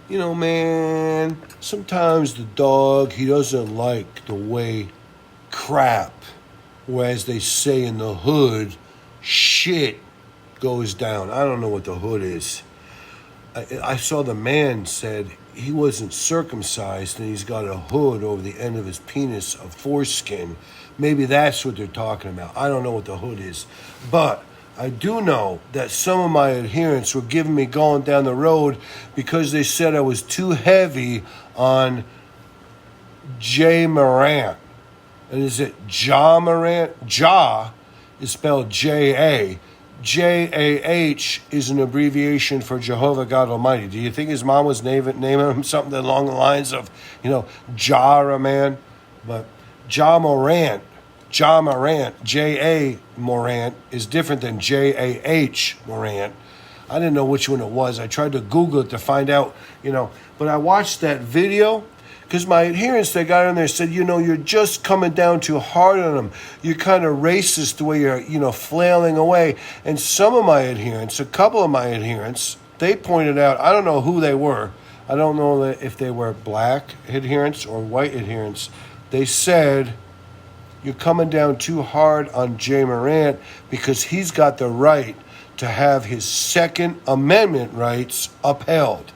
Man, sometimes the dog, he doesn't like the way crap, or as they say in the hood, shit goes down. I don't know what the hood is. I saw the man said he wasn't circumcised and he's got a hood over the end of his penis of foreskin. Maybe that's what they're talking about. I don't know what the hood is. But I do know that some of my adherents were giving me going down the road because they said I was too heavy on J. Morant. And is it Ja Morant? Ja is spelled J-A. J-A-H is an abbreviation for Jehovah God Almighty. Do you think his mom was naming him something along the lines of, Jara man? But Ja Morant, J-A Morant, is different than J-A-H Morant. I didn't know which one it was. I tried to Google it to find out, But I watched that video because my adherents that got in there said, you're just coming down too hard on them. You're kind of racist the way you're, flailing away. And some of my adherents, a couple of my adherents, they pointed out, I don't know who they were. I don't know if they were black adherents or white adherents. They said, you're coming down too hard on Jay Morant because he's got the right to have his Second Amendment rights upheld.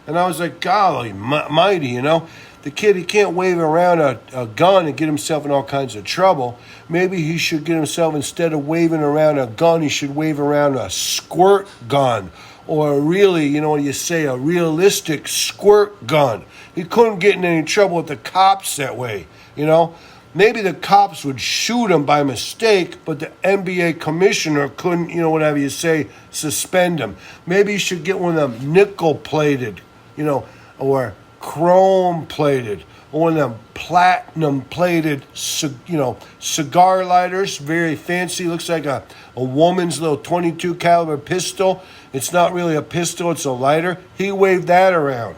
And I was like, golly, mighty, The kid, he can't wave around a gun and get himself in all kinds of trouble. Maybe he should get himself, instead of waving around a gun, he should wave around a squirt gun. Or really, a realistic squirt gun. He couldn't get in any trouble with the cops that way, Maybe the cops would shoot him by mistake, but the NBA commissioner couldn't, suspend him. Maybe he should get one of them nickel-plated, or chrome-plated, or one of them platinum-plated, cigar lighters, very fancy. Looks like a woman's little .22 caliber pistol. It's not really a pistol, it's a lighter. He waved that around,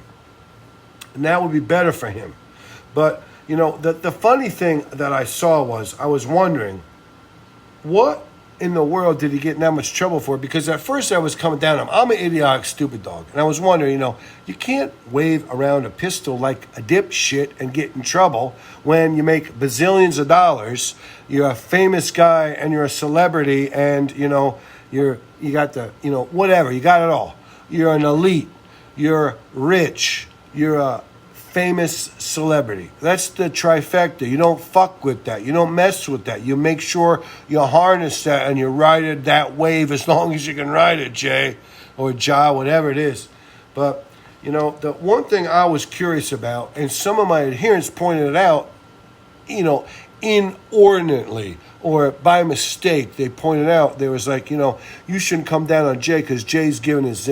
and that would be better for him. But the funny thing that I saw was, I was wondering, what in the world did he get in that much trouble for? Because at first I was coming down on him. I'm an idiotic, stupid dog. And I was wondering, you can't wave around a pistol like a dipshit and get in trouble when you make bazillions of dollars. You're a famous guy and you're a celebrity and, you got the, whatever. You got it all. You're an elite. You're rich. You're a famous celebrity. That's the trifecta. You don't fuck with that. You don't mess with that. You make sure you harness that and you ride it that wave as long as you can ride it, Jay or Ja, whatever it is. But, the one thing I was curious about, and some of my adherents pointed it out, inordinately or by mistake, they pointed out, there was like, you shouldn't come down on Jay because Jay's giving his,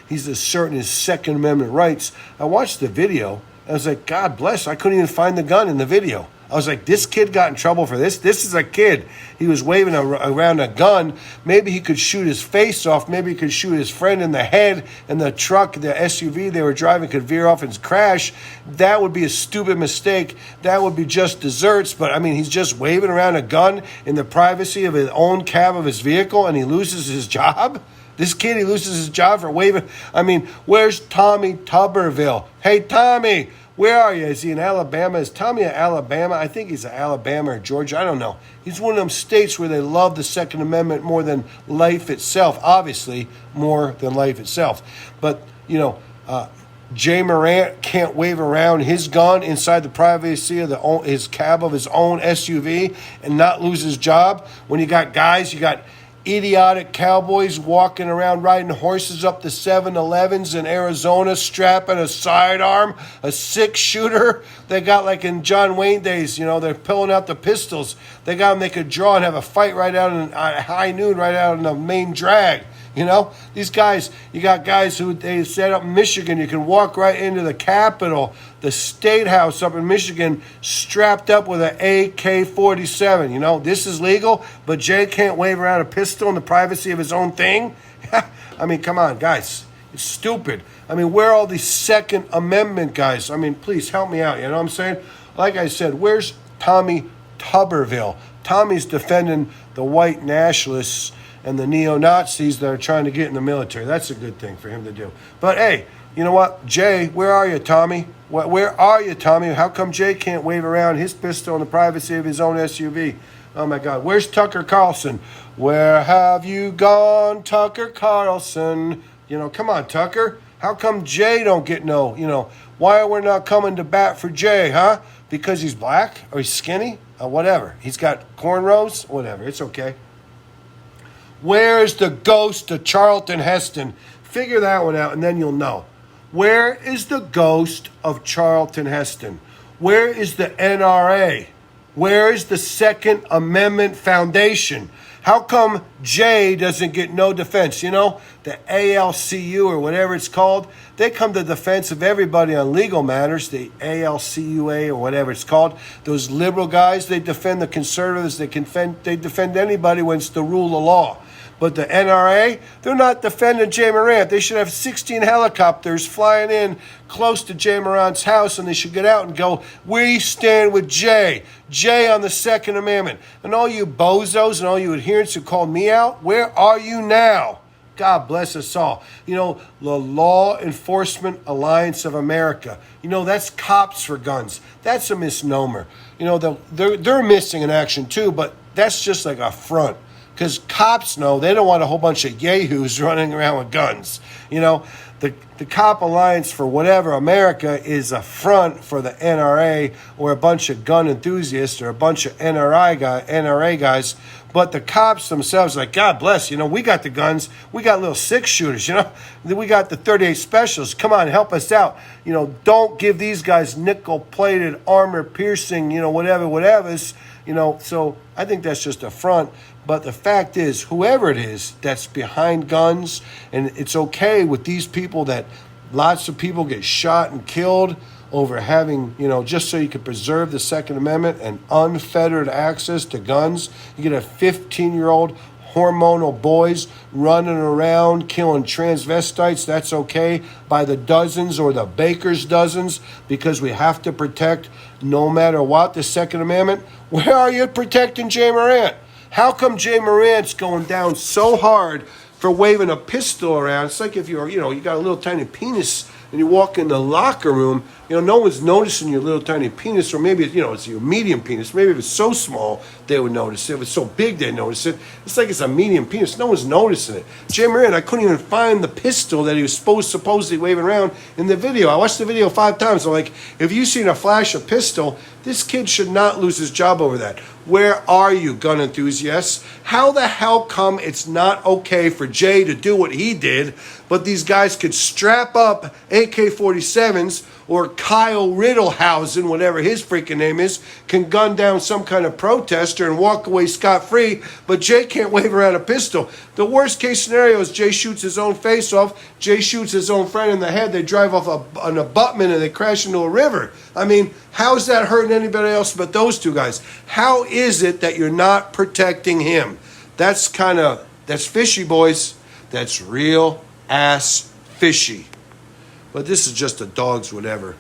he's asserting his Second Amendment rights. I watched the video. I was like, God bless. I couldn't even find the gun in the video. I was like, this kid got in trouble for this? This is a kid. He was waving around a gun. Maybe he could shoot his face off. Maybe he could shoot his friend in the head, and the truck, the SUV they were driving could veer off and crash. That would be a stupid mistake. That would be just desserts. But, he's just waving around a gun in the privacy of his own cab of his vehicle, and he loses his job? This kid, he loses his job for waving. Where's Tommy Tuberville? Hey, Tommy, where are you? Is he in Alabama? Is Tommy in Alabama? I think he's in Alabama or Georgia. I don't know. He's one of them states where they love the Second Amendment more than life itself. Obviously, more than life itself. But, Jay Morant can't wave around his gun inside the privacy of his cab of his own SUV and not lose his job. When you got idiotic cowboys walking around riding horses up the 7-Elevens in Arizona, strapping a sidearm, a 6-shooter. They got, like in John Wayne days, they're pulling out the pistols. They got them, they could draw and have a fight right out at high noon, right out in the main drag. These guys, you got guys who they set up in Michigan. You can walk right into the Capitol, the State House up in Michigan, strapped up with an AK-47. This is legal, but Jay can't wave around a pistol in the privacy of his own thing. Come on, guys. It's stupid. Where are all these Second Amendment guys? Please help me out. You know what I'm saying? Like I said, where's Tommy Tuberville? Tommy's defending the white nationalists and the neo-Nazis that are trying to get in the military. That's a good thing for him to do. But hey, You know what? Jay, where are you, Tommy? Where are you, Tommy? How come Jay can't wave around his pistol in the privacy of his own SUV? Oh, my God. Where's Tucker Carlson? Where have you gone, Tucker Carlson? Come on, Tucker. How come Jay don't get no, why are we not coming to bat for Jay, huh? Because he's black or he's skinny or whatever. He's got cornrows, whatever. It's okay. Where's the ghost of Charlton Heston? Figure that one out and then you'll know. Where is the ghost of Charlton Heston? Where is the NRA? Where is the Second Amendment Foundation? How come Jay doesn't get no defense? The ALCU or whatever it's called, they come to the defense of everybody on legal matters, the ALCUA or whatever it's called. Those liberal guys, they defend the conservatives, they defend anybody when it's the rule of law. But the NRA, they're not defending Jay Morant. They should have 16 helicopters flying in close to Jay Morant's house, and they should get out and go, we stand with Jay. Jay on the Second Amendment. And all you bozos and all you adherents who called me out, where are you now? God bless us all. The Law Enforcement Alliance of America. That's cops for guns. That's a misnomer. They're missing in action too, but that's just like a front. Because cops know they don't want a whole bunch of yahoos running around with guns. The Cop Alliance for whatever America is a front for the NRA or a bunch of gun enthusiasts or a bunch of NRA guys. But the cops themselves are like, God bless, we got the guns. We got little 6-shooters, We got the 38 specials. Come on, help us out. Don't give these guys nickel-plated, armor-piercing, whatever's. So I think that's just a front. But the fact is, whoever it is that's behind guns, and it's okay with these people that lots of people get shot and killed over having, just so you can preserve the Second Amendment and unfettered access to guns. You get a 15-year-old hormonal boys running around killing transvestites. That's okay by the dozens or the baker's dozens because we have to protect, no matter what, the Second Amendment. Where are you protecting Jay Morant? How come Jay Morant's going down so hard for waving a pistol around? It's like if you got a little tiny penis and you walk in the locker room, no one's noticing your little tiny penis, or maybe, it's your medium penis. Maybe if it's so small, they would notice it. If it's so big, they notice it. It's like it's a medium penis. No one's noticing it. Jay Morant, I couldn't even find the pistol that he was supposedly waving around in the video. I watched the video 5 times. I'm like, if you've seen a flash of pistol, this kid should not lose his job over that. Where are you, gun enthusiasts? How the hell come it's not okay for Jay to do what he did, but these guys could strap up AK-47s or Kyle Rittlehausen, whatever his freaking name is, can gun down some kind of protester and walk away scot-free, but Jay can't wave around a pistol. The worst case scenario is Jay shoots his own face off, Jay shoots his own friend in the head, they drive off an abutment and they crash into a river. I mean, how's that hurting anybody else but those two guys? How is it that you're not protecting him? That's fishy, boys. That's real ass fishy. But this is just a dog's whatever.